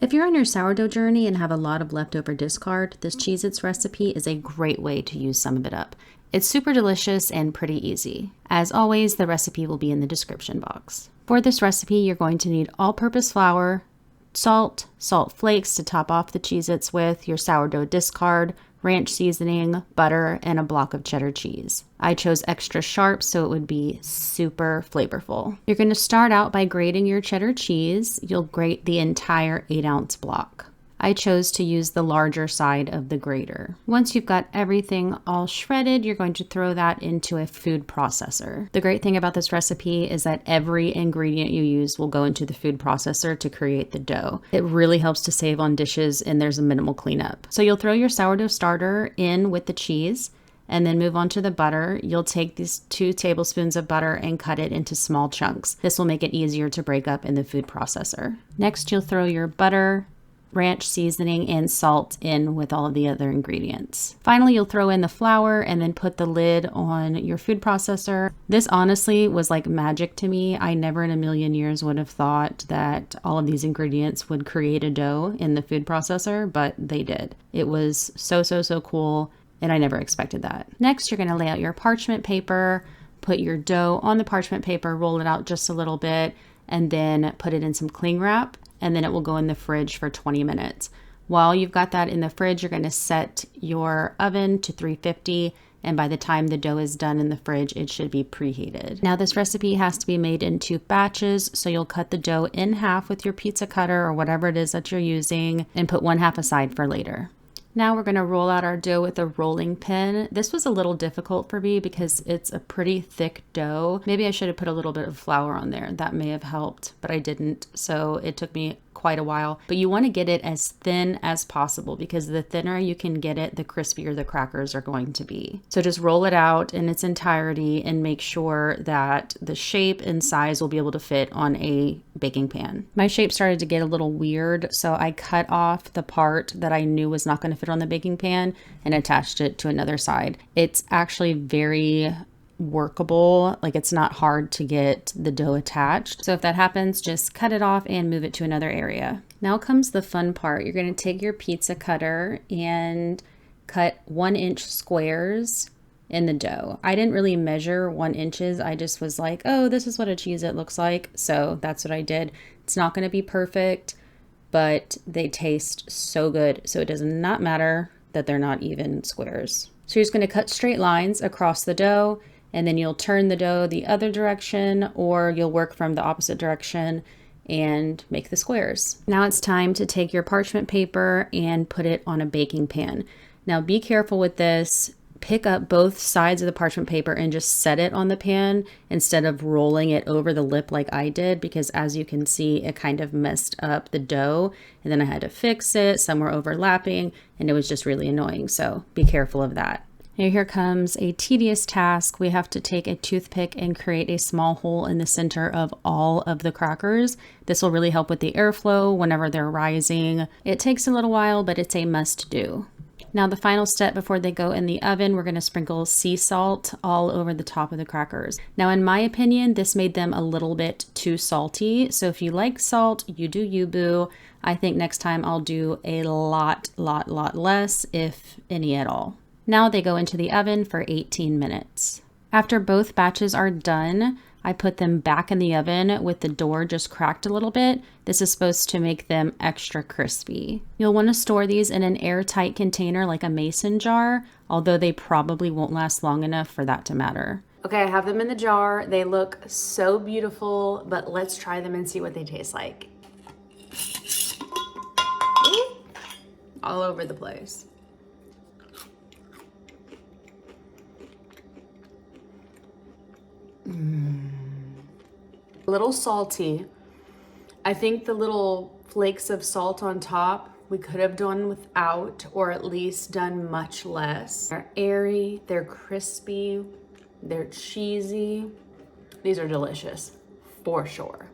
If you're on your sourdough journey and have a lot of leftover discard, this Cheez-Its recipe is a great way to use some of it up. It's super delicious and pretty easy. As always, the recipe will be in the description box. For this recipe, you're going to need all-purpose flour, salt, salt flakes to top off the Cheez-Its with, your sourdough discard, ranch seasoning, butter, and a block of cheddar cheese. I chose extra sharp so it would be super flavorful. You're going to start out by grating your cheddar cheese. You'll grate the entire 8-ounce block. I chose to use the larger side of the grater. Once you've got everything all shredded, you're going to throw that into a food processor. The great thing about this recipe is that every ingredient you use will go into the food processor to create the dough. It really helps to save on dishes and there's a minimal cleanup. So you'll throw your sourdough starter in with the cheese and then move on to the butter. You'll take these 2 tablespoons of butter and cut it into small chunks. This will make it easier to break up in the food processor. Next, you'll throw your butter, ranch seasoning, and salt in with all of the other ingredients. Finally, you'll throw in the flour and then put the lid on your food processor. This honestly was like magic to me. I never in a million years would have thought that all of these ingredients would create a dough in the food processor, but they did. It was so cool, and I never expected that. Next, you're going to lay out your parchment paper, put your dough on the parchment paper, roll it out just a little bit, and then put it in some cling wrap, and then it will go in the fridge for 20 minutes. While you've got that in the fridge, you're going to set your oven to 350, and by the time the dough is done in the fridge, it should be preheated. Now, this recipe has to be made in 2 batches, so you'll cut the dough in half with your pizza cutter or whatever it is that you're using, and put 1/2 aside for later. Now we're going to roll out our dough with a rolling pin. This was a little difficult for me because it's a pretty thick dough. Maybe I should have put a little bit of flour on there. That may have helped, but I didn't. So it took me quite a while. But you want to get it as thin as possible because the thinner you can get it, the crispier the crackers are going to be. So just roll it out in its entirety and make sure that the shape and size will be able to fit on a baking pan. My shape started to get a little weird, so I cut off the part that I knew was not going to fit on the baking pan and attached it to another side. It's actually very workable. Like, it's not hard to get the dough attached. So if that happens, just cut it off and move it to another area. Now comes the fun part. You're going to take your pizza cutter and cut 1-inch squares in the dough. I didn't really measure 1 inches. I just was like, oh, this is what a Cheez-It looks like. So that's what I did. It's not going to be perfect, but they taste so good. So it does not matter that they're not even squares. So you're just going to cut straight lines across the dough, and then you'll turn the dough the other direction, or you'll work from the opposite direction and make the squares. Now it's time to take your parchment paper and put it on a baking pan. Now be careful with this. Pick up both sides of the parchment paper and just set it on the pan instead of rolling it over the lip like I did, because as you can see, it kind of messed up the dough, and then I had to fix it. Some were overlapping and it was just really annoying. So be careful of that. Now here comes a tedious task. We have to take a toothpick and create a small hole in the center of all of the crackers. This will really help with the airflow whenever they're rising. It takes a little while, but it's a must do. Now the final step before they go in the oven, we're going to sprinkle sea salt all over the top of the crackers. Now in my opinion, this made them a little bit too salty. So if you like salt, you do you, boo. I think next time I'll do a lot less, if any at all. Now they go into the oven for 18 minutes. After both batches are done, I put them back in the oven with the door just cracked a little bit. This is supposed to make them extra crispy. You'll want to store these in an airtight container like a mason jar, although they probably won't last long enough for that to matter. Okay, I have them in the jar. They look so beautiful, but let's try them and see what they taste like. All over the place. A little salty. I think the little flakes of salt on top we could have done without, or at least done much less. They're airy, they're crispy, they're cheesy. These are delicious, for sure.